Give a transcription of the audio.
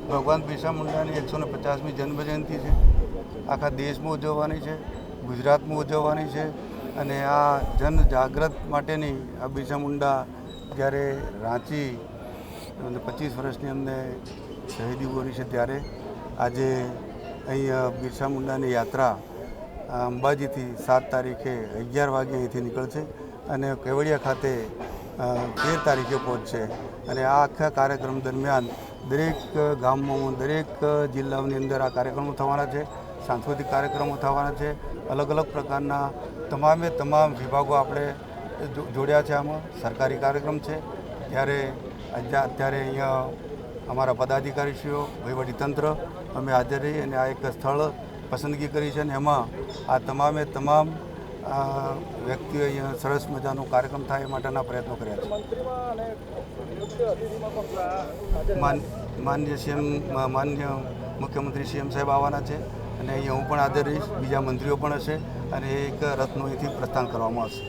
ભગવાન બિરસા મુંડાની 150મી જન્મજયંતિ છે. આખા દેશમાં ઉજવવાની છે, ગુજરાતમાં ઉજવવાની છે. અને આ જન જાગૃત માટેની આ બિરસા મુંડા જ્યારે રાંચી 25 વર્ષની અમને શહીદી બોરી છે, ત્યારે આજે અહીંયા બિરસા મુંડાની યાત્રા અંબાજીથી 7 તારીખે 11 વાગે અહીંથી નીકળશે અને કેવડિયા ખાતે 13 તારીખે પહોંચશે. અને આ આખા કાર્યક્રમ દરમિયાન દરેક ગામમાં, દરેક જિલ્લાઓની અંદર આ કાર્યક્રમો થવાના છે. સાંસ્કૃતિક કાર્યક્રમો થવાના છે. અલગ અલગ પ્રકારના તમામ વિભાગો આપણે જોડ્યા છે. આમાં સરકારી કાર્યક્રમ છે. ત્યારે અત્યારે અહીંયા અમારા પદાધિકારીશ્રીઓ, વહીવટીતંત્ર અમે હાજર રહી અને આ એક સ્થળ પસંદગી કરી છે. અને એમાં આ તમામ વ્યક્તિઓ અહીંયા સરસ મજાનો કાર્યક્રમ થાય એ માટેના પ્રયત્નો કર્યા છે. માન્ય મુખ્યમંત્રી CM સાહેબ આવવાના છે અને અહીંયા હું પણ હાજર રહીશ. બીજા મંત્રીઓ પણ હશે અને એક રથનું અહીંથી પ્રસ્થાન કરવામાં આવશે.